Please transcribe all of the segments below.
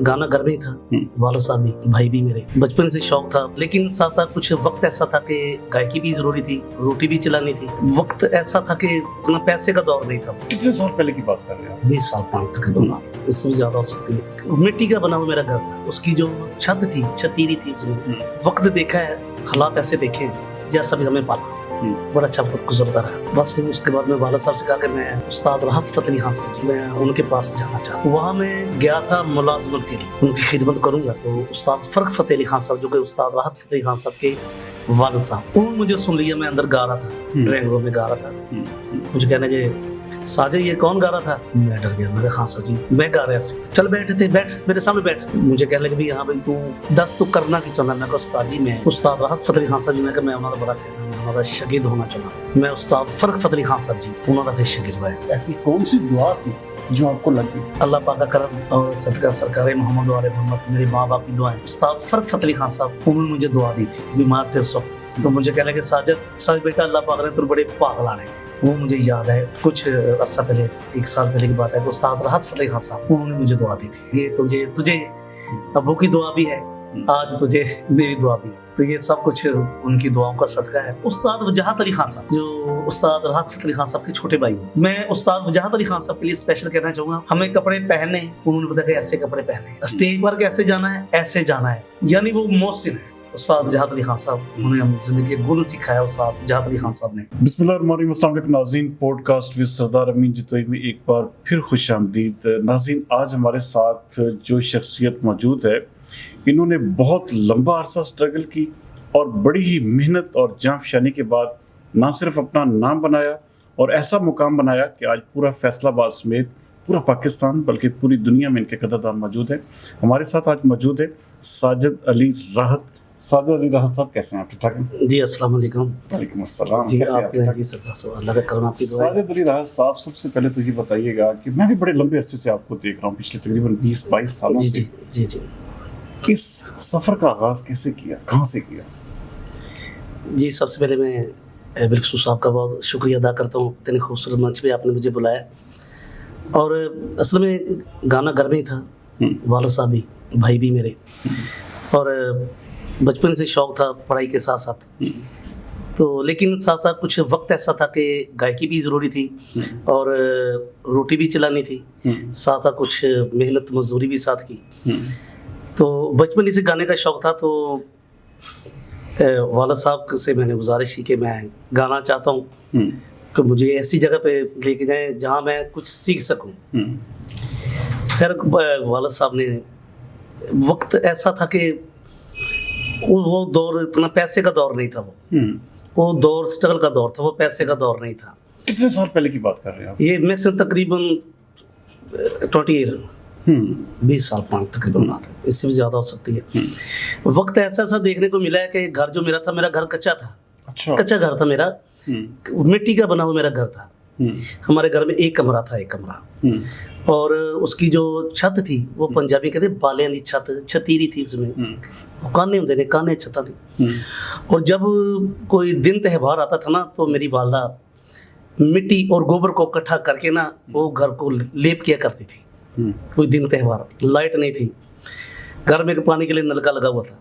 गाना घर में ही था। वाला साहब भी, भाई भी मेरे, बचपन से शौक था, लेकिन साथ साथ कुछ वक्त ऐसा था कि गायकी भी जरूरी थी, रोटी भी चलानी थी। वक्त ऐसा था कि उतना पैसे का दौर नहीं था। कितने साल पहले की बात कर रहे हैं आप? 20 साल 5 तकरीबन बात, इससे भी ज्यादा हो सकती है। मिट्टी का बना हुआ मेरा घर था, उसकी जो छत थी, छतीरी थी, उसमें वक्त देखा है, हालात ऐसे देखे हैं, जैसा भी हमें पाला, बड़ा अच्छा वक्त गुजरता रहा। बस उसके बाद मैं वाला साहब से कहा कि मैं उस्ताद राहत फतेह अली खान साहब जी, मैं उनके पास जाना चाहता हूँ। वहाँ मैं गया था मुलाजमत के लिए, उनकी खिदमत करूंगा। तो उस्ताद फर्क फतेह अली खान साहब, जो कि उस्ताद राहत फतेह अली खान साहब के वालिद साहब, उन्होंने मुझे सुन लिया। मैं अंदर गा रहा था, ड्राइंग रूम में गा रहा था। मुझे कहने के साजिद ये कौन गा रहा था? मैं डर गया। मैं खान साहब जी मैं गा रहा था। चल बैठे थे, बैठ मेरे सामने बैठ। मुझे कहने लगे भी हाँ भाई तू दस तू करना की चाहना। मैं उस्ताद जी मैं उस्ताद राहत फतेह अली खान साहब जी, मैं उन्होंने बड़ा फैन हूं, उन्होंने शागिर्द होना चाहना। मैं उस्ताद फर्क फतेह अली खान साहब जी, उन्होंने शागिर्द है। ऐसी कौन सी दुआ थी जो आपको लगी? अल्लाह पाक का करम और सदका सरकार मोहम्मद वाले मोहम्मद, मेरे माँ बाप की दुआएं। उस्ताद फर्क फतेह अली खान साहब, उन्होंने मुझे दुआ दी थी, बीमार थे उस वक्त। तो मुझे कहने लगे साजिद बेटा अल्लाह पाक ने तुम बड़े पागल है। वो मुझे याद है, कुछ अर्सा पहले, 1 साल पहले की बात है, उस्ताद राहत फतेह खान साहब, उन्होंने मुझे दुआ दी थी। ये तुझे अबू की दुआ भी है, आज तुझे मेरी दुआ भी। तो ये सब कुछ उनकी दुआओं का सदका है। उस्ताद वजाहत अली खान साहब, जो उस्ताद राहत फतेह अली खान साहब के छोटे भाई हैं, मैं उस्ताद वजाहत अली खान साहब के लिए स्पेशल कहना चाहूंगा। हमें कपड़े पहनने, उन्होंने बताया कि ऐसे कपड़े पहने, स्टेज पर कैसे जाना है, ऐसे जाना है, यानी वो मोहसिन है। उस्ताद वजाहत अली खान साहब, उन्होंने हमें जिंदगी गुण सिखाया। उस्ताद वजाहत अली खान साहब ने। बिस्मिल्लाहिर्रहमानिर्रहीम, अस्सलाम वालेकुम नाज़रीन, पॉडकास्ट विद सरदार अमीन जितोई में एक बार फिर खुशामदीद। नाज़रीन, आज हमारे साथ जो शख्सियत मौजूद है, इन्होंने बहुत लंबा अरसा स्ट्रगल की और बड़ी ही मेहनत और जांफशानी के बाद ना सिर्फ अपना नाम बनाया और ऐसा मुकाम बनाया कि आज पूरा फैसलाबाद समेत पूरा पाकिस्तान बल्कि पूरी दुनिया में इनके कदरदान मौजूद है। हमारे साथ आज मौजूद है साजिद अली राहत। साजिद अली राहत साहब, कैसे हैं आप? ठीक ठाक हैं जी, अस्सलाम वालेकुम। वालेकुम अस्सलाम। जी, कैसे आप हैं? जी अल्लाह का करम, आपकी दुआ है। साजिद अली राहत साहब, सबसे पहले तो ये बताइएगा कि मैं भी बड़े लंबे अरसे से आपको देख रहा हूँ, पिछले तकरीबन 20-22 सालों जी से। जी जी जी इस सफर का आगाज कैसे किया, कहाँ से किया? जी, सबसे पहले मैं बिल्कुल साहब का बहुत शुक्रिया अदा करता हूँ, इतने खूबसूरत मंच पे आपने मुझे बुलाया। और असल में गाना घर में ही था, वाला साहब भी, भाई भी मेरे, और बचपन से शौक था पढ़ाई के साथ साथ। तो लेकिन साथ साथ कुछ वक्त ऐसा था कि गायकी भी ज़रूरी थी और रोटी भी चलानी थी, साथ साथ कुछ मेहनत मजदूरी भी साथ की। तो बचपन से गाने का शौक था। तो वाला साहब से मैंने गुजारिश की कि मैं गाना चाहता हूँ कि मुझे ऐसी जगह पे लेके जाएं जहाँ मैं कुछ सीख सकूँ। खैर वाला साहब ने, वक्त ऐसा था कि वो दौर इतना पैसे का दौर नहीं था। वो दौर स्ट्रगल का दौर था, वो पैसे का दौर नहीं था। कितने साल पहले की बात कर रहे हैं आप? ये मैं से तकरीबन 20 साल 5 तकरीबन बात है, इससे भी ज़्यादा हो सकती है। वक्त ऐसा ऐसा देखने को मिला है कि घर जो मेरा था, मेरा घर कच्चा था। अच्छा। कच्चा घर था मेरा, मिट्टी का बना हुआ मेरा घर था। हमारे घर में एक कमरा था, एक कमरा, और उसकी जो छत थी वो पंजाबी कहते बालियां की छत, छतीरी थी उसमें, वो काने होंगे ने, काने छता नहीं। और जब कोई दिन त्यौहार आता था ना, तो मेरी वालदा मिट्टी और गोबर को इकट्ठा करके ना वो घर को लेप किया करती थी। कोई दिन त्यौहार, लाइट नहीं थी, घर में पानी के लिए नलका लगा हुआ था।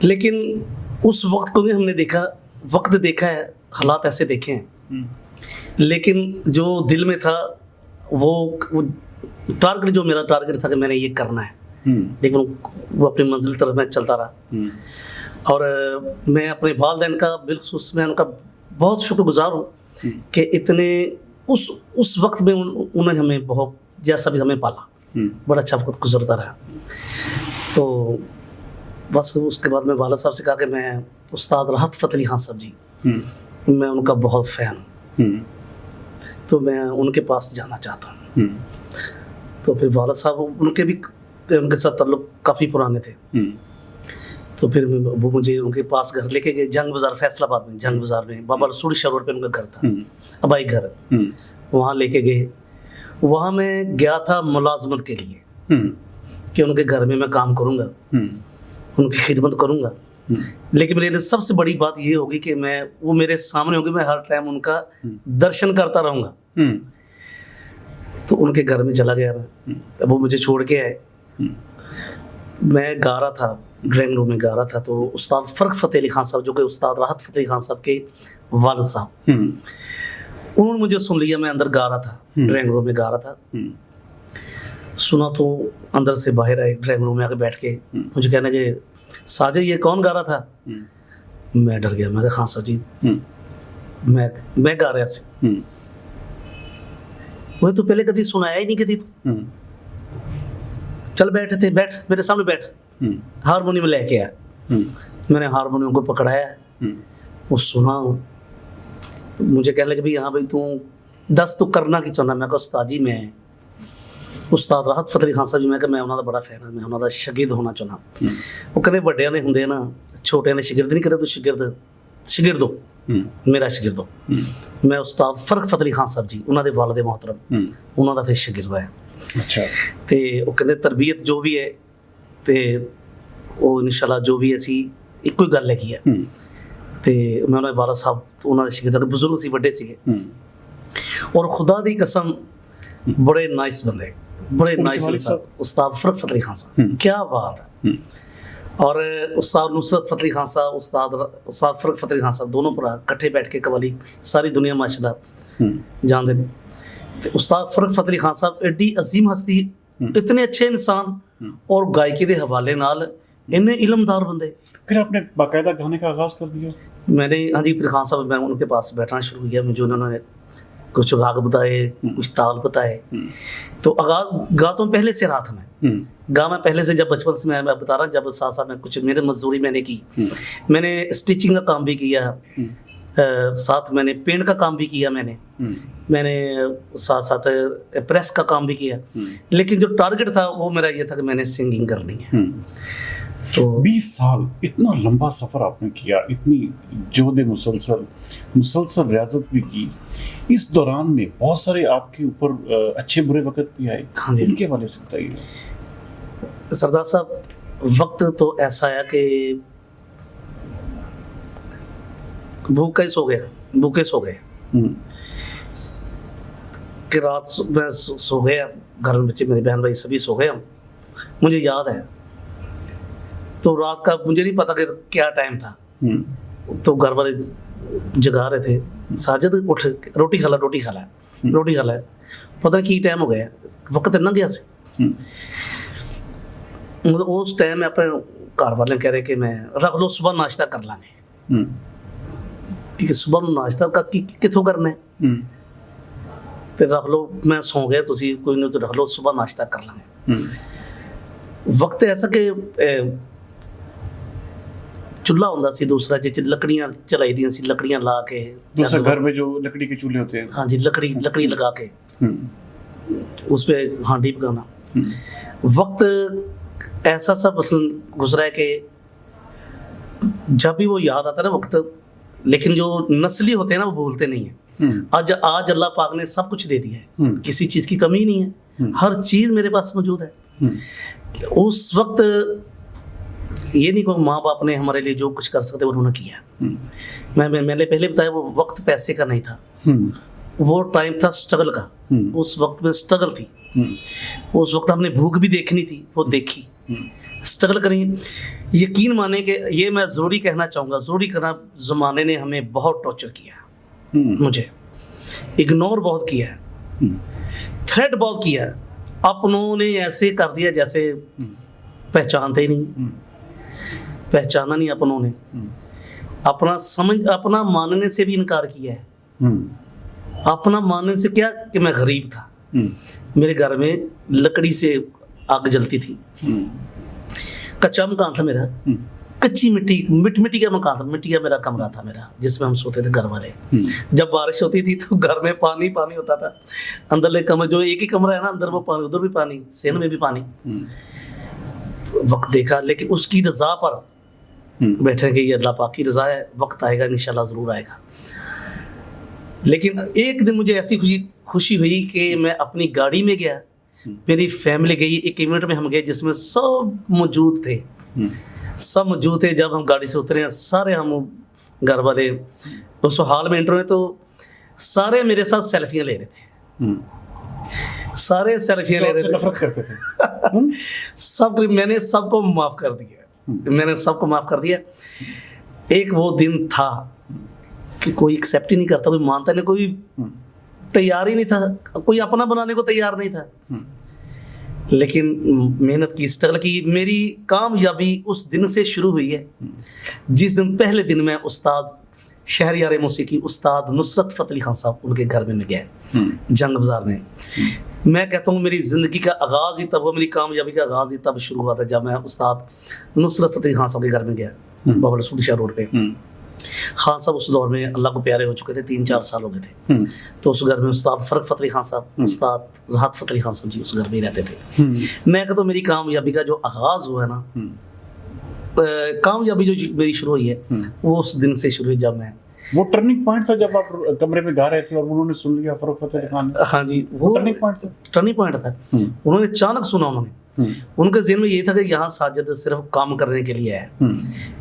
लेकिन उस वक्त को भी हमने देखा, वक्त देखा है, हालात ऐसे देखे हैं, लेकिन जो दिल में था वो टारगेट, जो मेरा टारगेट था कि मैंने ये करना है, लेकिन वो अपनी मंजिल तरफ मैं चलता रहा। और मैं अपने वालिदैन का बिल्कुल उसमें उनका बहुत शुक्रगुजार हूँ कि इतने उस वक्त में उन्होंने हमें बहुत, जैसा भी हमें पाला, बड़ा अच्छा वक्त गुजरता रहा। तो बस उसके बाद मैं वाला साहब से कहा कि मैं उस्ताद राहत फतेह अली खान साहब जी, मैं उनका बहुत फ़ैन हूँ, तो मैं उनके पास जाना चाहता हूँ। तो फिर वाला साहब, उनके साथ ताल्लुक़ काफ़ी पुराने थे। तो फिर वो मुझे उनके पास घर लेके गए, जंग बाज़ार, फैसलाबाद में, जंग बाज़ार में बाबा रसूल शाह रोड पे उनका घर था, अबाई घर, वहाँ लेके गए। वहाँ मैं गया था मुलाजमत के लिए कि उनके घर में मैं काम करूँगा, उनकी खिदमत करूँगा। लेकिन मेरे लिए सबसे बड़ी बात ये होगी कि वो मेरे सामने होगी, मैं हर टाइम उनका दर्शन करता रहूँगा। तो उनके घर में चला गया मैं, वो मुझे छोड़ के आए। मैं गा रहा था, ड्राइंग रूम में गा रहा था, तो उस्ताद फ़र्क फ़तेह अली खान साहब, जो कि उस्ताद राहत फ़तेह अली खान साहब के वालिद साहब, उन्होंने मुझे सुन लिया। मैं अंदर गा रहा था, ड्राइंग रूम में गा रहा था। सुना तो अंदर से बाहर आए, ड्राइंग रूम में आके बैठ के मुझे कहने लगे, साजिद ये कौन गा रहा था? मैं डर गया। मैं कहा खान साहब जी, मैं गा रहा सी। वो तो पहले कभी सुनाया ही नहीं कभी तो। चल बैठे थे, बैठ मेरे सामने बैठ। हारमोनियम लेके आया। मैंने हारमोनियम को पकड़ाया, वो सुना। मुझे कहने लगे, भाई हाँ भाई तू दस तू करना की चाहना? मैं कहा उस्ताद जी मैं उस्ताद राहत फ़तेह अली खान साहब जी, मैं कहा मैं उन्होंने बड़ा फैन हाँ, मैं उन्होंने शागिर्द होना चाहना। वो कहते ਵੱਡਿਆਂ ने ਹੁੰਦੇ ना, छोटिਆਂ ने शागिर्द नहीं करे, तो शागिर्द हो, मेरा शागिर्द हो। मैं उस्ताद फ़र्क फ़तेह अली खान साहब जी, उन्होंने वालिद मोहतरम, उन्होंने फिर शागिर्द है। अच्छा। ਤੇ ਉਹ ਕਹਿੰਦੇ ਤਰਬੀਅਤ ਜੋ ਵੀ ਹੈ ਤੇ ਉਹ ਇਨਸ਼ਾਅੱਲਾ ਜੋ ਵੀ ਅਸੀਂ ਇੱਕੋ ਹੀ ਗੱਲ ਹੈਗੀ ਹੈ। ਤੇ ਮੈਂ ਉਹਨਾਂ ਦੇ ਵਾਲਾ ਸਾਹਿਬ, ਉਹਨਾਂ ਦੇ ਸ਼ਾਗਿਰਦ ਬਜ਼ੁਰਗ ਸੀ, ਵੱਡੇ ਸੀਗੇ, ਔਰ ਖੁਦਾ ਦੀ ਕਸਮ ਬੜੇ ਨਾਈਸ ਬੰਦੇ, ਬੜੇ ਨਾਈਸ ਉਸਤਾਦ फ़र्क फ़तेह अली खान साहब, क्या बात है। और उस्ताद नुसरत फ़तेह अली खान साहब, उस्ताद फ़र्क फ़तेह अली खान साहब, दोनों भरा इकट्ठे बैठ के कवाली सारी दुनिया माशाल्लाह जानते हैं। तो उस्ताद फ़र्क फ़तेह अली खान साहब एडी अजीम हस्ती, इतने अच्छे इंसान और गायकी के हवाले नाल इन्ने इलमदार बंदे। फिर आपने बाकायदा गाने का आगाज़ कर दिया? मैंने हाँ जी, फिर खान साहब मैं उनके पास बैठना शुरू किया। मुझे उन्होंने कुछ राग बताए, कुछ ताल बताए। तो आगाज़ गा तो पहले से रहा था मैं, गा मैं पहले से, जब बचपन से मैं बता रहा, जब साथ साथ में कुछ मेरे मजदूरी मैंने की, मैंने स्टिचिंग का काम भी किया, साथ मैंने पेंट का काम भी किया, मैंने साथ साथ प्रेस का काम भी किया। लेकिन जो टारगेट था वो मेरा ये था कि मैंने सिंगिंग करनी है। तो 20 साल इतना लंबा सफ़र आपने किया, इतनी जोद मुसलसल रियाजत भी की। इस दौरान में बहुत सारे आपके ऊपर अच्छे बुरे वक्त भी आए। हाँ, इनके हवाले से बताइए। सरदार साहब, वक्त तो ऐसा आया कि भूखे सो गए कि रात में सो गया, घर में बच्चे मेरे बहन भाई सभी सो गए। मुझे याद है तो रात का मुझे नहीं पता कि क्या टाइम था, तो घर वाले जगा रहे थे, साजिद उठ रोटी खा ला, पता नहीं की टाइम हो गया, वक्त इन्ना गया सी। मतलब उस टाइम में अपने घर वाले कह रहे कि मैं रख लो, सुबह नाश्ता कर लांगे। ठीक है, सुबह नाश्ता का कितों करना है, तो रख लो, मैं सो गया, तुसी कोई नहीं, तो रख लो, सुबह नाश्ता कर लांगे। वक्त ऐसा कि चूल्हा होता सी दूसरा, जिस लकड़ियाँ चलाई दी सी, लकड़ियाँ ला के, दूसरे घर में जो लकड़ी के चूल्हे होते हैं, हाँ जी, लकड़ी लगा के उस पर हांडी पकाना। वक्त ऐसा सा मसलन गुजरा है कि जब भी वो याद आता है ना वक्त, लेकिन जो नस्ली होते हैं ना वो भूलते नहीं है। आज अल्लाह पाक ने सब कुछ दे दिया है, किसी चीज़ की कमी नहीं है, हर चीज़ मेरे पास मौजूद है। उस वक्त ये नहीं कहूँ माँ बाप ने हमारे लिए जो कुछ कर सकते उन्होंने किया। मैंने पहले बताया वो वक्त पैसे का नहीं था, वो टाइम था स्ट्रगल का। उस वक्त में स्ट्रगल थी, उस वक्त हमने भूख भी देखनी थी, वो देखी, स्ट्रगल करी। यकीन माने कि ये मैं ज़रूरी कहना चाहूँगा, ज़रूरी करना, ज़माने ने हमें बहुत टॉर्चर किया, मुझे इग्नोर बहुत किया है, थ्रेट बहुत किया है। अपनों ने ऐसे कर दिया जैसे पहचानते ही नहीं, पहचाना नहीं अपनों ने, अपना मानने से भी इनकार किया है। अपना मानने से क्या कि मैं गरीब था, मेरे घर में लकड़ी से आग जलती थी, कच्चा मकान था मेरा, कच्ची मिट्टी का मकान था, मिट्टी का मेरा कमरा था मेरा, जिसमें हम सोते थे घर वाले। जब बारिश होती थी तो घर में पानी होता था, अंदर कमरे जो एक ही कमरा है ना, अंदर वो पानी, उधर भी पानी, सेन में भी पानी। वक्त देखा, लेकिन उसकी रज़ा पर बैठे कि ये अल्लाह पाक की रज़ा है, वक्त आएगा इंशाल्लाह ज़रूर आएगा। लेकिन एक दिन मुझे ऐसी खुशी हुई कि मैं अपनी गाड़ी में गया, मेरी फैमिली गई, एक इवेंट में हम गए जिसमें सब मौजूद थे, जब हम गाड़ी से उतरे, सारे हम घर वाले उस हाल में एंटर हुए तो सारे मेरे साथ सेल्फियाँ ले रहे थे, सारे सेल्फियाँ ले रहे थे। नफरत करते थे। सब मैंने सबको माफ कर दिया, मैंने सबको माफ कर दिया। एक वो दिन था कि कोई एक्सेप्ट ही नहीं करता, कोई मानता नहीं, कोई तैयार ही नहीं था, कोई अपना बनाने को तैयार नहीं था। लेकिन मेहनत की, स्ट्रगल की, मेरी कामयाबी उस दिन से शुरू हुई है जिस दिन, पहले दिन मैं उस्ताद शहरियार मौसीकी उस्ताद नुसरत फ़तेह अली खान साहब उनके घर में मैं गया जंग बाज़ार में। मैं कहता हूँ मेरी ज़िंदगी का आगाज़ ही तब हुआ, मेरी कामयाबी का आगाज़ ही तब शुरू हुआ था जब मैं उस्ताद नुसरत फ़तेह अली खान साहब के घर में गया, बाबा रसूल शाह रोड पे। खान साहब उस दौर में अल्लाह को प्यारे हो चुके थे, 3-4 साल हो गए थे। तो उस घर में उस्ताद फ़र्क फ़तेह अली खान साहब, उस्ताद राहत फ़तेह अली खान साहब जी उस घर में ही रहते थे। मैं कहता हूँ मेरी कामयाबी का जो आगाज़ हुआ है ना, कामयाबी जो मेरी शुरू हुई है वो उस दिन से शुरू हुई जब मैं, वो टर्निंग पॉइंट था जब आप कमरे में गा रहे थे और उन्होंने सुन लिया फ़र्क फ़तेह अली खान ने? हाँ जी, वो टर्निंग पॉइंट था। टर्निंग पॉइंट था। उन्होंने अचानक सुना, उनके ज़हन में ये था कि यहाँ साजिद सिर्फ काम करने के लिए है,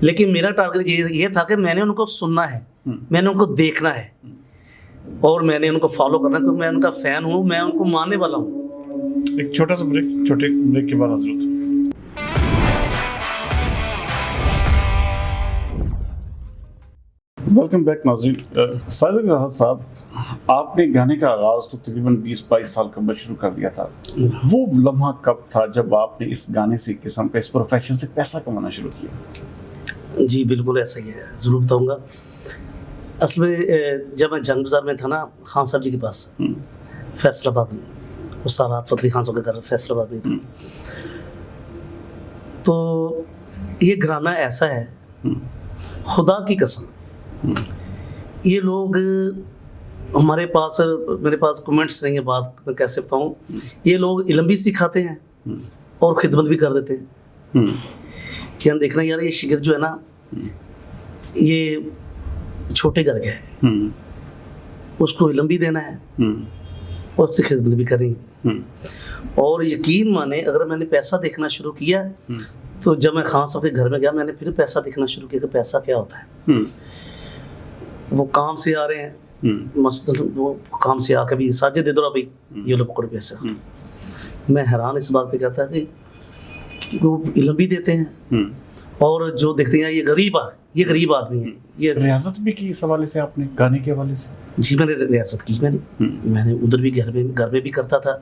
लेकिन मेरा टारगेट ये था कि मैंने उनको सुनना है, मैंने उनको देखना है और मैंने उनको फॉलो करना है, क्योंकि मैं उनका फ़ैन हूँ, मैं उनको मानने वाला हूँ। एक छोटा सा ब्रेक, छोटे ब्रेक के बाद हजरत। वेलकम बैक नाज़रीन। साजिद अली राहत साहब, आपने गाने का आगाज़ तो तकरीबन 20-22 साल कब शुरू कर दिया था। वो लम्हा कब था जब आपने इस गाने से, किस्म का, इस प्रोफेशन से पैसा कमाना शुरू किया? जी बिल्कुल ऐसा ही है, ज़रूर बताऊँगा। असल में जब मैं जंग बाज़ार में था ना, खान साहब जी के पास फैसलाबाद में, उस्ताद राहत फ़तेह अली खान साहब के घर फैसलाबाद में था। तो ये घराना ऐसा है, खुदा की कसम, ये लोग हमारे पास, मेरे पास कमेंट्स नहीं है, बात मैं कैसे बताऊँ, ये लोग इल्म भी सिखाते हैं और खिदमत भी कर देते हैं। कि हम देखना यार, ये शिगिर जो है ना, ये छोटे घर का है, उसको इल्म भी देना है और उससे खिदमत भी करनी है। और यकीन माने, अगर मैंने पैसा देखना शुरू किया तो जब मैं खान साहब के घर में गया, मैंने फिर पैसा देखना शुरू किया कि पैसा क्या होता है। वो काम से आ रहे हैं, मस्त वो काम से आके भी साजिद दे दो भाई, ये लो पकड़ पैसा। मैं हैरान इस बात पे कहता कि वो इल्म भी देते हैं और जो देखते हैं ये गरीब आदमी है। ये रियासत भी की इस हवाले से आपने, गाने के हवाले से? जी मैंने रियासत की, मैंने उधर भी घर में भी करता था,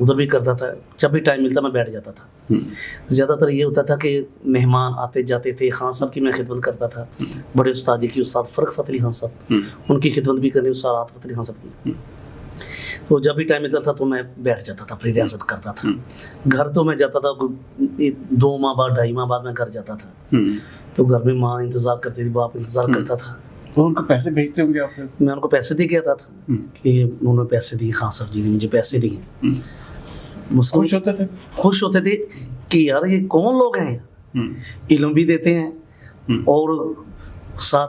उधर भी करता था। जब भी टाइम मिलता मैं बैठ जाता था। ज़्यादातर ये होता था कि मेहमान आते जाते थे, खान साहब की मैं खिदमत करता था, बड़े उस्ताद जी की, उस्ताद फ़र्क फ़तेह अली खान साहब, उनकी खिदमत भी करनी, उस्ताद राहत फ़तेह अली खान साहब की। तो जब भी टाइम मिलता था तो मैं बैठ जाता था, अपनी रियासत करता था। घर तो मैं जाता था 2 माह बाद, 2.5 माह बाद मैं घर जाता था। तो घर में माँ इंतज़ार करती थी, बाप इंतज़ार करता था। तो उनको पैसे भेजते होंगे आप? मैं उनको पैसे दे के आता था कि उन्होंने पैसे दिए, खान साहब जी ने मुझे पैसे दिए। खुश होते थे कि यार ये कौन लोग हैं, इल्म भी देते हैं और साथ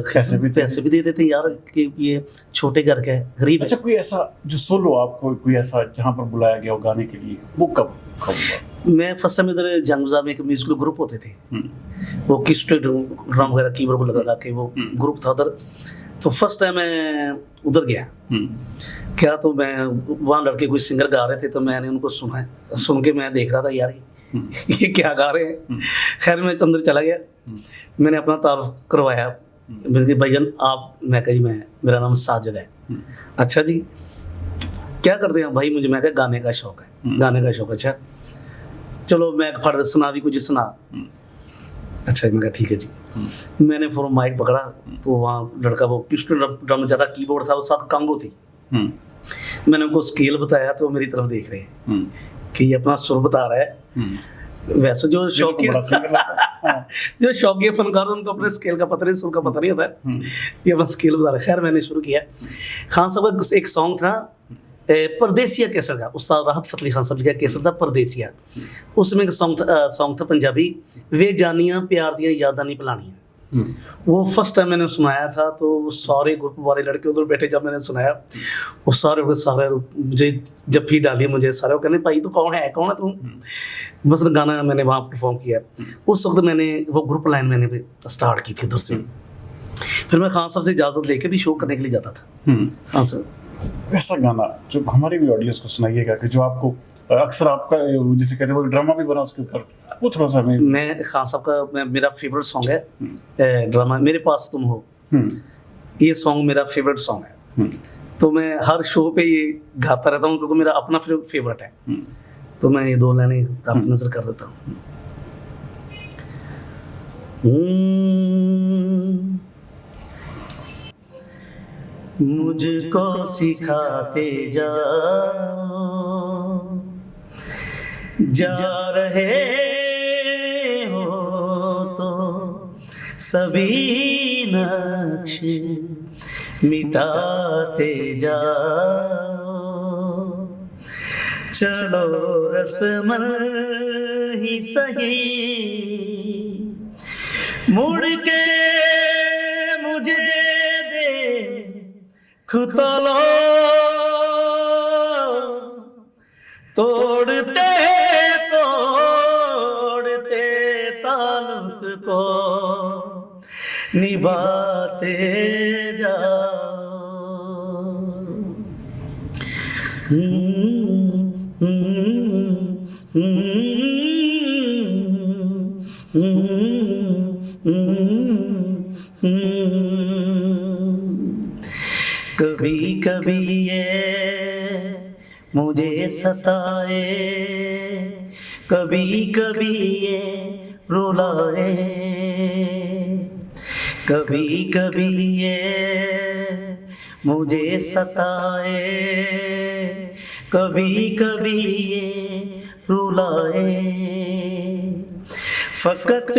पैसे भी दे देते हैं यार, कि ये छोटे घर का है, गरीब है। अच्छा, कोई ऐसा जो सोलो आपको, कोई ऐसा जहाँ पर बुलाया गया हो गाने के लिए, वो कब हुआ? मैं फर्स्ट टाइम इधर जंग बाज़ार में एक म्यूजिकल ग्रुप होते थे, वो किस्ट्रे ड्रम वगैरह कीबोर्ड को लगा के वो ग्रुप था उधर। तो फर्स्ट टाइम मैं उधर गया क्या, तो मैं वहाँ लड़के कोई सिंगर गा रहे थे, तो मैंने उनको सुन के मैं देख रहा था यार ये क्या गा रहे हैं। खैर मैं अंदर चला गया, मैंने अपना तारुफ करवाया, मैंने भाईजान आप, मैं कही मेरा नाम साजिद है। अच्छा जी क्या करते हैं भाई? मैं कहा गाने का शौक है। अच्छा चलो मैं फट सुना भी कुछ सुना। अच्छा मैं कहा ठीक है जी। मैंने फिर माइक पकड़ा तो वहाँ लड़का, वो ड्रम ज़्यादा कीबोर्ड था, वो साथ कांगो थी। मैंने उनको स्केल बताया तो मेरी तरफ देख रहे हैं कि ये अपना सुर बता रहा है। वैसे जो शौकीय फनकार उनको अपने स्केल का पता नहीं, सुर का पता नहीं होता है, ये अपना स्केल बता रहा है। खैर मैंने शुरू किया। खान साहब का एक सॉन्ग था परदेसिया कैसर का, उस्ताद राहत फ़तेह अली खान साहब का कैसर था परदेसिया। उसमें एक सॉन्ग था पंजाबी, वे जानियाँ प्यार दियाँ यादां नहीं भुलानियाँ। वो फर्स्ट टाइम मैंने सुनाया था तो सारे ग्रुप वाले लड़के उधर बैठे, जब मैंने सुनाया वो सारे मुझे जफ्फी डाली, मुझे सारे कहने भाई तो कौन है तुम। बस गाना मैंने वहाँ परफॉर्म किया। उस वक्त मैंने वो ग्रुप लाइन मैंने स्टार्ट की थी उधर से। फिर मैं खान साहब से इजाज़त लेके भी शो करने के लिए जाता था। खान साहब ऐसा गाना जो हमारे भी ऑडियंस को सुनाइएगा कि जो आपको अक्सर आपका जैसे कहते हैं वो ड्रामा भी बना उसके ऊपर, वो थोड़ा सा हमें। मैं खान साहब का मेरा फेवरेट सॉन्ग है ड्रामा मेरे पास तुम हो। ये सॉन्ग मेरा फेवरेट सॉन्ग है, तो मैं हर शो पे ये गाता रहता हूँ क्योंकि मेरा अपना फेवरेट है। तो मैं ये 2 लाइनें आपकी नजर कर देता हूँ। मुझको सिखाते जाओ, जा रहे हो तो सभी नक्श मिटाते जाओ, चलो रस्मन ही सही मुड़ के मुझे दे खुद लो, तोड़ते तोड़ते ताल्लुक को निभाते जाओ। कभी कभी ये मुझे सताए, कभी कभी ये रुलाए, कभी कभी ये मुझे सताए, कभी कभी ये रुलाए, फकत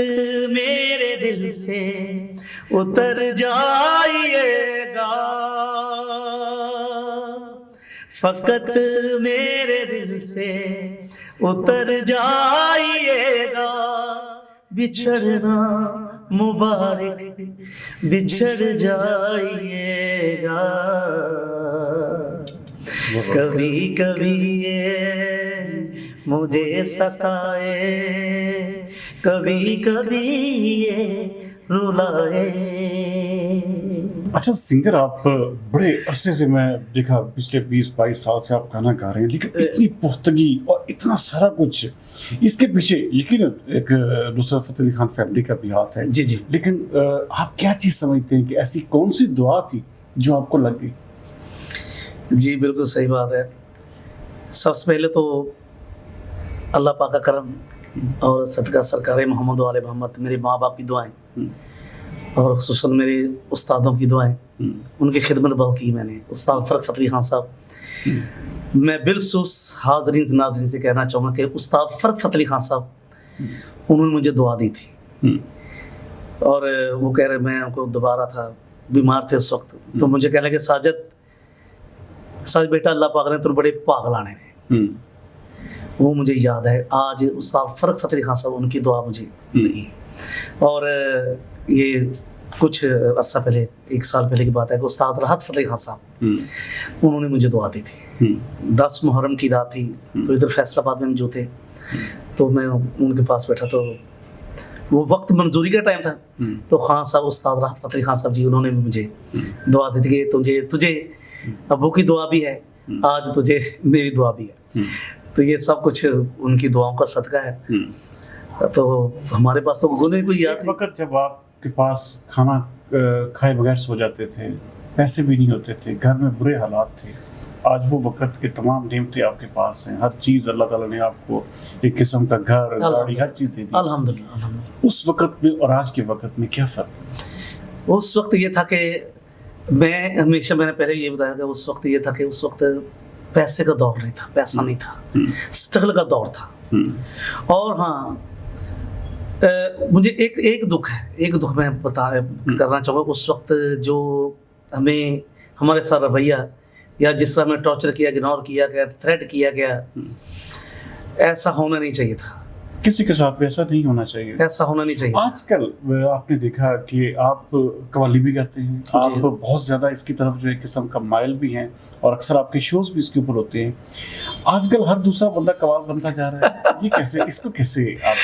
मेरे दिल से उतर जाइएगा, फकत मेरे दिल से उतर जाइएगा, बिछड़ना मुबारक बिछड़ जाइएगा। कभी कभी ये मुझे सताए, कभी कभी ये रुलाए। अच्छा सिंगर आप बड़े अरसे से मैं देखा पिछले 20-22 साल से आप गाना गा रहे हैं, लेकिन इतनी पुख्तगी और इतना सारा कुछ इसके पीछे यकीन एक नुसरत फतेह अली खान फैमिली का भी हाथ है। जी जी। लेकिन आप क्या चीज़ समझते हैं कि ऐसी कौन सी दुआ थी जो आपको लग गई? जी बिल्कुल सही बात है। सबसे पहले तो अल्लाह पाक का करम और सदका सरकार मोहम्मद वाले मोहम्मद, मेरे माँ बाप की दुआएं और खुसूसन मेरे उस्तादों की दुआएं, उनकी खिदमत बहुत की मैंने। उस्ताद फ़रत फ़तेह अली खान साहब, मैं बिलखुसूस हाज़रीन नाज़रीन से कहना चाहूँगा कि उस्ताद फ़रत फ़तेह अली खान साहब उन्होंने मुझे दुआ दी थी। और वो कह रहे, मैं उनको दोबारा था बीमार थे उस वक्त, तो मुझे कहने लगे साजिद बेटा अल्लाह पाक ने तुम बड़े पागलाने हैं। वो मुझे याद है आज उस्ताद फ़रत फ़तेह अली खान साहब, उनकी दुआ मुझे लगी। और ये कुछ अर्सा पहले, 1 साल पहले की बात है कि उस्ताद राहत फ़तेह खान साहब उन्होंने मुझे दुआ दी थी। 10 मुहर्रम की रात थी, तो इधर फैसलाबाद में जो थे, तो मैं उनके पास बैठा, तो वो वक्त मंजूरी का टाइम था, तो खान साहब उस्ताद राहत फ़तेह खान साहब जी उन्होंने मुझे दुआ दी थी कि तुझे अबू की दुआ भी है, आज तुझे मेरी दुआ भी है। तो ये सब कुछ उनकी दुआओं का सदका है। तो हमारे पास तो गुने कोई याद एक वक्त जब आपके पास खाना खाए बगैर सो जाते थे, पैसे भी नहीं होते थे, घर में बुरे हालात थे, आज वो वक्त के तमाम नेमतें आपके पास हैं, हर चीज़ अल्लाह ताला ने आपको एक किस्म का घर, गाड़ी, हर चीज़ दे दी। अल्हम्दुलिल्लाह। उस वक्त में और आज के वक्त में क्या फ़र्क? उस वक्त ये था कि मैंने पहले ये बताया कि उस वक्त ये था कि उस वक्त पैसे का दौर नहीं था, पैसा नहीं था, स्ट्रगल का दौर था। और हाँ, मुझे एक दुख है, एक दुख मैं करना चाहूँगा। उस वक्त जो हमें हमारे साथ रवैया या जिस तरह हमें टॉर्चर किया, इग्नोर किया गया, थ्रेट किया गया, ऐसा होना नहीं चाहिए था। किसी के साथ ऐसा नहीं होना चाहिए, ऐसा होना नहीं चाहिए। आजकल आपने देखा कि आप कव्वाली भी गाते हैं, आप बहुत ज़्यादा इसकी तरफ जो एक किस्म का माइल भी हैं, और अक्सर आपके शोज भी इसके ऊपर होते हैं। आजकल हर दूसरा बंदा कव्वाल बनता जा रहा है, ये कैसे, इसको कैसे आप?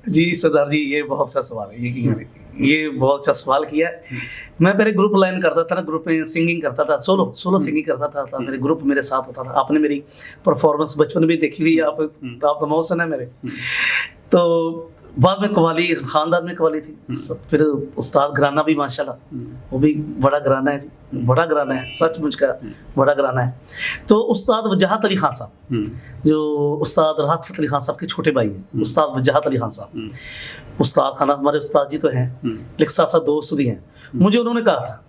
जी सरदार जी, ये बहुत सा सवाल है। ये बहुत अच्छा सवाल किया है। मैं पहले ग्रुप लाइन करता था ना, ग्रुप में सिंगिंग करता था, सोलो सिंगिंग करता था मेरे ग्रुप मेरे साथ होता था। आपने मेरी परफॉर्मेंस बचपन में देखी हुई है, आप तो मौसन है मेरे। तो बाद में कव्वाली, खानदान में कव्वाली थी। फिर उस्ताद घराना भी माशाल्लाह, वो भी बड़ा घराना है जी, बड़ा घराना है, सचमुच का बड़ा घराना है। तो उस्ताद वजाहत अली खान साहब, जो उस्ताद राहत अली खान साहब के छोटे भाई हैं, उस्ताद वजाहत अली खान साहब, उस्ताद खाना हमारे उस्ताद जी तो हैं, लेकिन साथ साथ दोस्त भी हैं। मुझे उन्होंने कहा था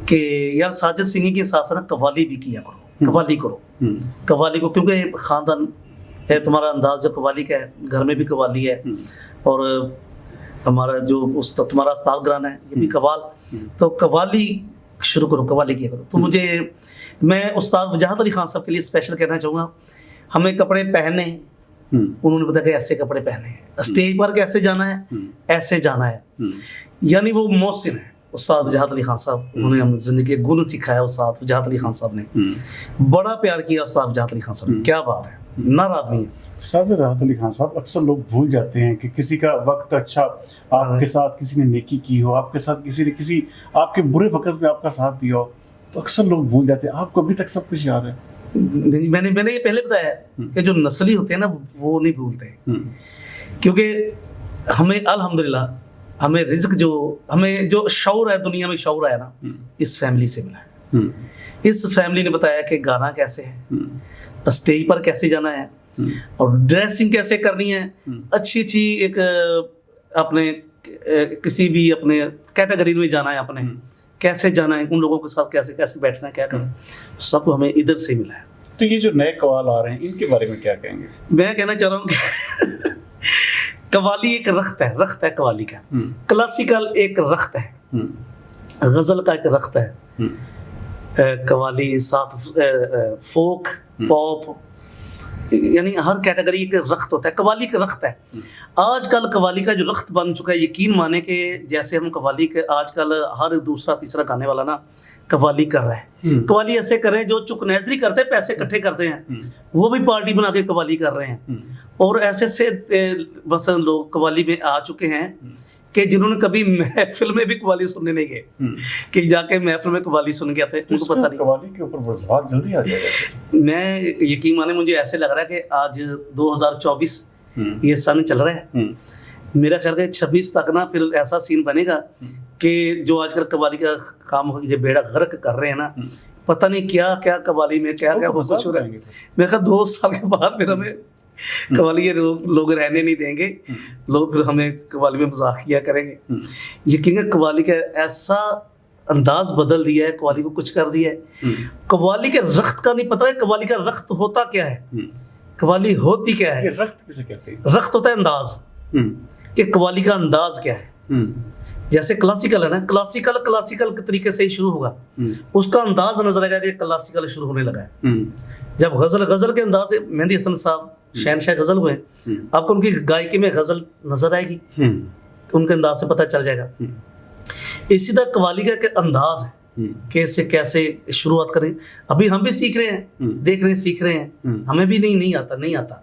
कि यार साजिद सिंगिंग के साथ साथ कव्वाली भी किया करो, कव्वाली करो, कव्वाली को, क्योंकि खानदान है तुम्हारा अंदाज जो कव्वाली का है, घर में भी कव्वाली है, और हमारा जो तुम्हारा उस्ताद घराना है ये भी कव्वाल, तो कव्वाली शुरू करो, कव्वाली किया करो। तो मैं उस्ताद वजाहत अली खान साहब के लिए स्पेशल कहना चाहूँगा, हमें कपड़े पहने, उन्होंने बताया कि ऐसे कपड़े पहने हैं, स्टेज पर कैसे जाना है, ऐसे जाना है। यानी वो मोहसिन है उस्ताद वजाहत अली खान साहब, उन्होंने हम जिंदगी के गुण सिखाया उस्ताद वजाहत अली खान साहब ने, बड़ा प्यार किया उस्ताद वजाहत अली खान साहब ने, क्या बात है, नार आदमी है। उस्ताद राहत अली खान साहब, अक्सर लोग भूल जाते हैं कि किसी का वक्त अच्छा आपके साथ किसी ने नेकी की हो, आपके साथ किसी ने किसी आपके बुरे वक्त में आपका साथ दिया हो, तो अक्सर लोग भूल जाते हैं। आपको अभी तक सब कुछ याद है? मैंने ये पहले बताया कि जो नस्ली होते हैं ना वो नहीं भूलते, क्योंकि हमें अल्हम्दुलिल्लाह हमें रिज़्क हमें जो शऊर है, दुनिया में शऊर है ना, इस फैमिली से मिला है। इस फैमिली ने बताया कि गाना कैसे है, स्टेज पर कैसे जाना है, और ड्रेसिंग कैसे करनी है, अच्छी एक अपने किसी भी अपने कैटेगरी में जाना है, अपने कैसे जाना है, उन लोगों के साथ कैसे कैसे बैठना है, क्या करना, सब हमें इधर से मिला है। तो ये जो नए कव्वाल आ रहे हैं इनके बारे में क्या कहेंगे? मैं कहना चाह रहा हूँ कि कव्वाली एक रख्त है कव्वाली का, क्लासिकल एक रख्त है, गजल का एक रख्त है, कव्वाली साथ फोक पॉप, यानी हर कैटेगरी के रख्त होता है, कव्वाली का रख्त है। आजकल कव्वाली का जो रख्त बन चुका है, यकीन माने कि जैसे हम कव्वाली के आजकल हर दूसरा तीसरा गाने वाला ना कव्वाली कर रहा है। कव्वाली ऐसे कर रहे हैं जो चुकनेजरी करते हैं, पैसे इकट्ठे करते हैं, वो भी पार्टी बना के कव्वाली कर रहे हैं। और ऐसे से बस लोग कव्वाली में आ चुके हैं कि जिन्होंने कभी महफिल में भी कव्वाली सुनने नहीं गए, कि जाके महफिल में कव्वाली सुन के आते हैं, उनको पता नहीं। कव्वाली के ऊपर वज़ाहत जल्दी आ जाएगा। मैं यकीन माने, मुझे ऐसे लग रहा है कि आज 2024 ये सन चल रहा है, मेरा ख्याल है 26 तक ना फिर ऐसा सीन बनेगा कि जो आजकल कव्वाली का काम जो बेड़ा गर्क कर रहे हैं ना, पता नहीं क्या क्या कव्वाली में क्या क्या हो रहा है। मेरे ख्याल 2 साल के बाद फिर हमें कव्वाली के लोग रहने नहीं देंगे, लोग फिर हमें कव्वाली में मजाक किया करेंगे। यकीन कव्वाली का ऐसा अंदाज बदल दिया है, कव्वाली को कुछ कर दिया है। कव्वाली के रख्त का नहीं पता है, कव्वाली का रख्त होता क्या है, कव्वाली होती क्या है। रख्त किसे कहते हैं? रख्त होता है अंदाज, कि कव्वाली का अंदाज क्या है। जैसे क्लासिकल है ना, क्लासिकल के तरीके से ही शुरू होगा, उसका अंदाज नजर आएगा कि क्लासिकल शुरू होने लगा है। जब गजल के अंदाज से मेहंदी हसन साहब शहनशाह गजल हुए, आपको उनकी गायकी में गजल नजर आएगी, उनके अंदाज से पता चल जाएगा। इसी तरह कव्वाली का अंदाज है, कैसे कैसे शुरुआत करें। अभी हम भी सीख रहे हैं, देख रहे हैं, सीख रहे हैं, हमें भी नहीं आता।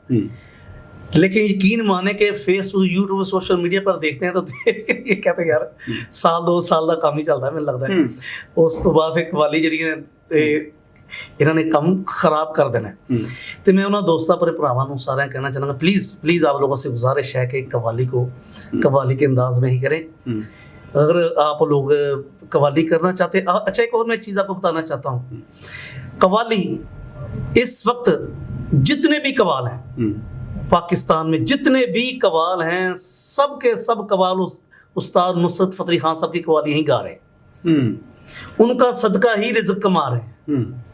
लेकिन यकीन माने के फेसबुक यूट्यूब सोशल मीडिया पर देखते हैं तो ये कहते हैं यार साल 2 साल का काम ही चलता है, मैंने लगता है। उस तो बाद फिर कव्वाली जी इन्होंने कम खराब कर देना है। तो मैं उन्होंने दोस्तों पर भरावां नूं सारे कहना चाहूँगा, प्लीज़ आप लोगों से गुजारिश है कि कव्वाली के अंदाज में ही करें। अगर आप लोग कव्वाली करना चाहते हैं, अच्छा एक और मैं चीज़ आपको बताना चाहता हूँ, कव्वाली इस वक्त जितने भी कव्वाल हैं पाकिस्तान में, जितने भी कव्वाल हैं, सब के सब कव्वाल उस्ताद नुसरत फ़तेह अली खान साहब की कव्वाली ही गा रहे हैं, उनका सदका ही रिज़्क़ कमा रहे हैं।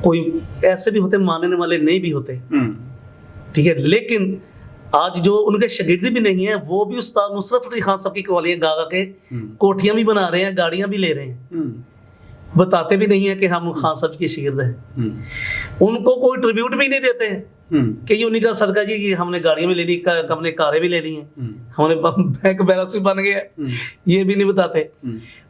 कोई ऐसे भी होते मानने वाले नहीं भी होते, ठीक है, लेकिन आज जो उनके शागिर्द भी नहीं है, वो भी उस्ताद नुसरत फ़तेह अली खान साहब की कव्वालियाँ गा के कोठियाँ भी बना रहे हैं, गाड़ियाँ भी ले रहे हैं, बताते भी नहीं है कि हम खान साहब के शागिर्द हैं। उनको कोई ट्रिब्यूट भी नहीं देते हैं कि ये उन्हीं का सदका जी कि हमने गाड़ियाँ भी ले ली, हमने कारें भी ले ली हैं, हमने बैंक बैलेंस भी बन गया, ये भी नहीं बताते।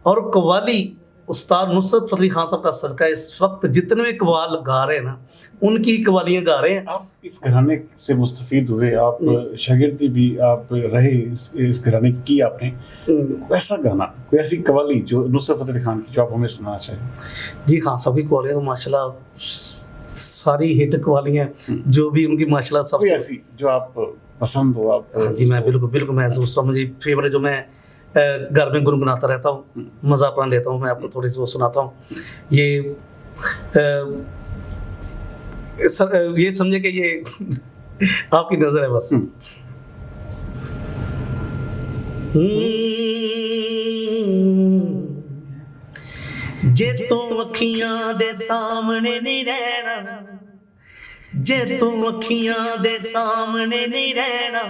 और कव्वाली उस्ताद नुसरत फतेह अली खान साहब का सदका इस वक्त जितने भी कवाल गा रहे हैं ना, उनकी कवालियाँ गा रहे हैं। आप इस घराने से मुस्तफीद हुए, आप शागिर्दी भी आप रहे इस घराने की आपने, ऐसा गाना कोई ऐसी कवाली जो नुसरत फतेह अली खान की जो आप हमें सुनाना चाहें? जी खान साहब की कवालियाँ तो माशाल्लाह सारी हिट कवालियाँ, जो भी उनकी माशाल्लाह कोई सबसे ऐसी जो आप पसंद हो आप? जी मैं बिल्कुल महसूस रहा हूँ, मुझे फेवरेट जो मैं घर में गुनगुनाता रहता हूँ, मज़ा अपना लेता हूँ। मैं आपको थोड़ी सी वो सुनाता हूँ। ये सर ये समझे कि ये आपकी नज़र है बस। जे तू अखियां दे सामने नहीं रहना, जे तू अखियां दे सामने नहीं रहना,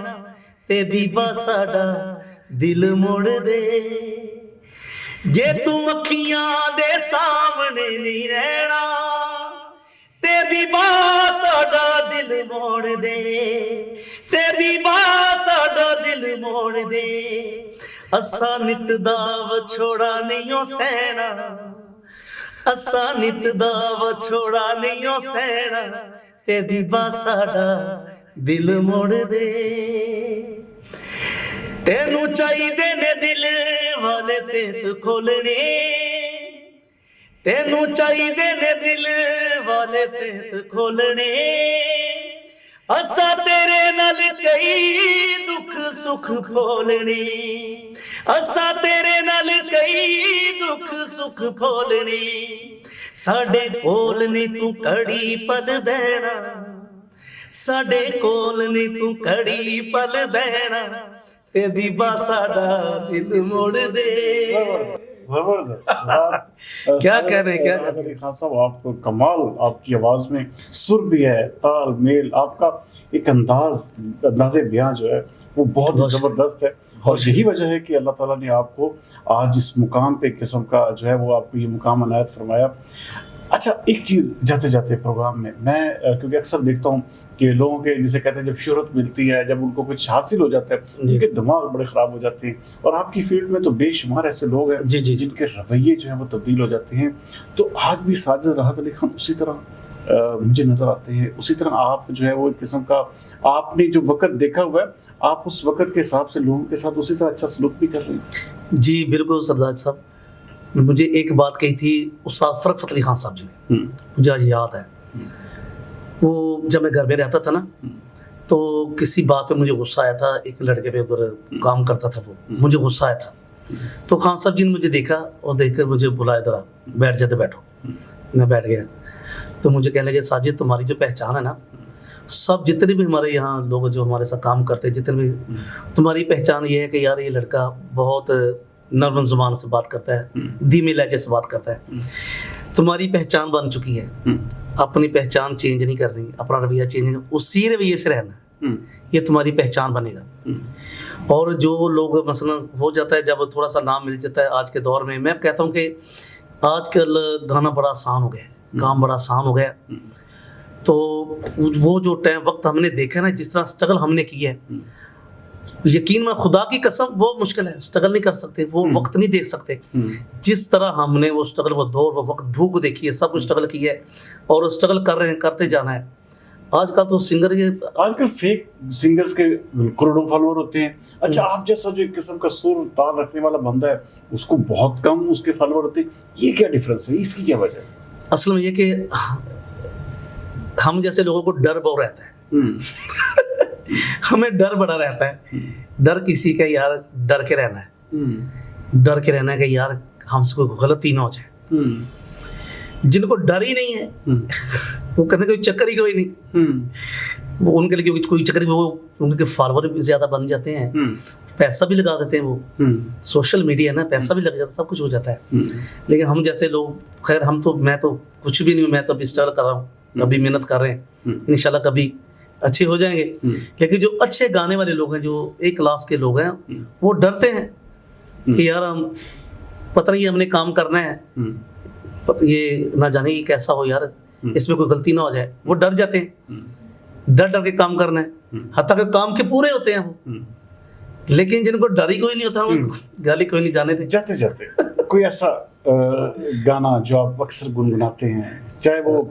ते बीबा साडा दिल मोड़ दे। जे तू अखियां दे सामने नहीं रहना, ते बीबा साडा दिल मोड़ दे, ते बीबा साडा दिल मोड़ दे। असा नित दा विछोड़ा नहीं ओ सहना, असा नित दा विछोड़ा नहीं ओ सहना, ते बीबा साडा दिल मोड़ दे। तेनू चाहिदे ने दिल वाले भेत खोलने, तेनू चाहिदे ने दिल वाले भेत खोलने। असा तेरे नाल कई दुख सुख फोलने, असा तेरे नाल कई दुख सुख फोलने। साडे कोल नी तू घड़ी पल बहना, साडे कोल नी तू घड़ी पल बहना, ते बीबा साडा दिल मोड़ दे। जबरदस्त। क्या कह रहे हैं, क्या फतेह अली खान साहब, आपको कमाल, आपकी आवाज में सुर भी है, ताल मेल, आपका एक अंदाज़े बयां जो है वो बहुत जबरदस्त है। और यही वजह है कि अल्लाह ताला ने आपको आज इस मुकाम पे किस्म का जो है वो आपको ये मुकाम अनायत फरमाया। अच्छा, एक चीज़ जाते जाते प्रोग्राम में मैं क्योंकि अक्सर देखता हूँ कि लोगों के जिसे कहते हैं जब शोहरत मिलती है, जब उनको कुछ हासिल हो जाता है, उनके दिमाग बड़े ख़राब हो जाते हैं। और आपकी फील्ड में तो बेशुमार ऐसे लोग हैं जी, जी, जिनके रवैये जो हैं वो तब्दील हो जाते हैं। तो आज भी साजिद राहत अली खान उसी तरह मुझे नज़र आते हैं, उसी तरह आप जो है वो एक किस्म का, आपने जो वक़्त देखा हुआ है, आप उस वक़्त के हिसाब से लोगों के साथ उसी तरह अच्छा सलूक भी कर रहे हैं। जी बिल्कुल सरदार साहब, मुझे एक बात कही थी उस्ताद फ़रत फतेह अली खान साहब जी ने, मुझे आज याद है। वो जब मैं घर में रहता था ना, तो किसी बात पे मुझे गुस्सा आया था, एक लड़के पे उधर काम करता था, वो मुझे गुस्सा आया था। तो खान साहब जी ने मुझे देखा और देखकर मुझे बुलाया, इधर बैठ जाते, बैठो। मैं बैठ गया तो मुझे कहने लगे, साजिद तुम्हारी जो पहचान है ना, सब जितने भी हमारे यहाँ लोग जो हमारे साथ काम करते हैं, जितने भी, तुम्हारी पहचान ये है कि यार ये लड़का बहुत नर्म ज़ुबान से बात करता है, धीमे लहजे से बात करता है। तुम्हारी पहचान बन चुकी है, अपनी पहचान चेंज नहीं करनी, अपना रवैया चेंज नहीं, उसी रवैये से रहना, ये तुम्हारी पहचान बनेगा। और जो लोग मसलन हो जाता है जब थोड़ा सा नाम मिल जाता है आज के दौर में, मैं कहता हूँ कि आजकल गाना बड़ा आसान हो गया, काम बड़ा आसान हो गया। तो वो जो टाइम वक्त हमने देखा ना, जिस तरह स्ट्रगल हमने किया है, यकीन में खुदा की कसम वो मुश्किल है, स्ट्रगल नहीं कर सकते, वो वक्त नहीं देख सकते। जिस तरह हमने वो स्ट्रगल, वो दौर, वो वक्त, भूख देखी है, सब कुछ स्ट्रगल किया है और स्ट्रगल कर रहे हैं, करते जाना है। आजकल तो सिंगर ये, आजकल फेक सिंगर्स के करोड़ों फॉलोअर होते हैं। अच्छा, आप जैसा जो एक किस्म का सुर ताल रखने वाला बंदा है, उसको बहुत कम उसके फॉलोअर होते हैं, ये क्या डिफरेंस है, इसकी क्या वजह है? असल में ये कि हम जैसे लोगों को डर बहुत रहता है। हमें डर बड़ा रहता है। डर किसी का यार, डर के रहना है, डर के रहना है कि यार हमसे कोई गलती ना हो जाए। जिनको डर ही नहीं है वो करने का चक्कर ही कोई नहीं, वो उनके लिए कोई चक्कर, वो उनके फॉलोअर भी ज़्यादा बन जाते हैं, पैसा भी लगा देते हैं, वो सोशल मीडिया है ना, पैसा भी लग जाता है, सब कुछ हो जाता है। लेकिन हम जैसे लोग, खैर हम तो, मैं तो कुछ भी नहीं हूँ, मैं तो अभी स्ट्रगल कर रहा हूँ, अभी मेहनत कर रहे हैं, इंशाल्लाह कभी अच्छे हो जाएंगे। लेकिन जो अच्छे गाने वाले लोग हैं, जो एक क्लास के लोग हैं, वो डरते हैं कि यार हम पता नहीं हमने काम करना है, ये ना जाने कि कैसा हो यार, इसमें कोई गलती ना हो जाए, वो डर जाते हैं, डर डर के काम करना है, हत्ता के काम के पूरे होते हैं वो। लेकिन जिनको डर ही कोई नहीं होता, वो गाली कोई नहीं जाने दे। जाते जाते कोई ऐसा गाना जो आप अक्सर गुनगुनाते हैं, चाहे वो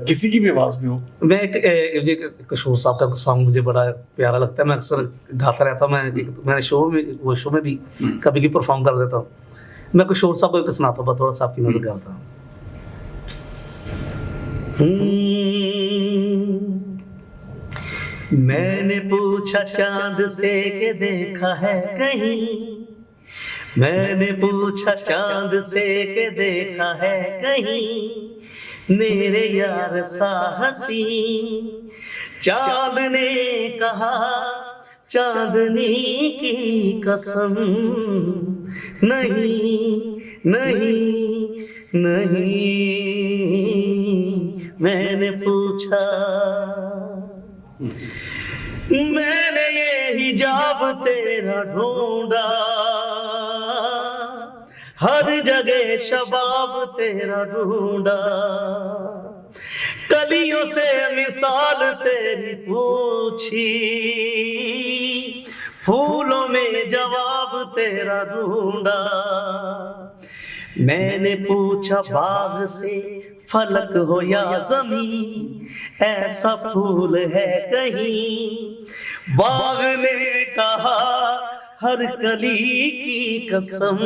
किसी की भी आवाज़ में हो? मैं एक किशोर साहब का सॉन्ग मुझे बड़ा प्यारा लगता है, मैं अक्सर गाता रहता हूँ। मैं शो में भी कभी भी परफॉर्म कर देता हूँ। मैं किशोर साहब को एक सुनाता हूँ, थोड़ा सा आपकी नजर करता हूँ। मैंने पूछा चांद से कि देखा है कहीं, मैंने पूछा चांद से कि देखा है कहीं मेरे यार सा हंसी। चांद ने कहा चांदनी की कसम, नहीं नहीं नहीं, मैंने पूछा। मैंने ये हिजाब तेरा ढूंढा, हर जगह शबाब तेरा ढूंढा, कलियों से मिसाल तेरी पूछी, फूलों में जवाब तेरा ढूंढा। मैंने पूछा बाग से फलक हो या ज़मीं, ऐसा फूल है कहीं? बाग ने कहा हर कली की कसम,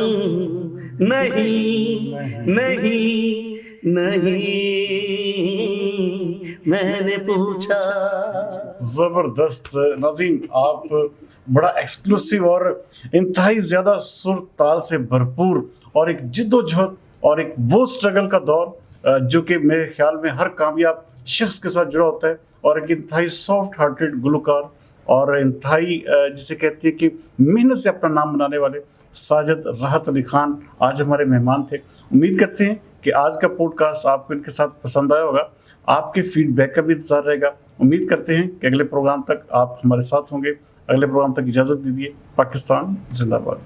नहीं नहीं नहीं, मैंने पूछा। जबरदस्त नाज़रीन, आप बड़ा एक्सक्लूसिव और इंतहाई ज़्यादा सुर ताल से भरपूर और एक जिद्दोजहद और एक वो स्ट्रगल का दौर जो कि मेरे ख्याल में हर कामयाब शख्स के साथ जुड़ा होता है, और एक इंतहाई सॉफ्ट हार्टेड गुलकार और इंतहाई जिसे कहते हैं कि मेहनत से अपना नाम बनाने वाले साजिद राहत अली खान आज हमारे मेहमान थे। उम्मीद करते हैं कि आज का पॉडकास्ट आपको इनके साथ पसंद आया होगा। आपके फीडबैक का भी इंतजार रहेगा। उम्मीद करते हैं कि अगले प्रोग्राम तक आप हमारे साथ होंगे। अगले प्रोग्राम तक इजाज़त दीजिए। पाकिस्तान जिंदाबाद।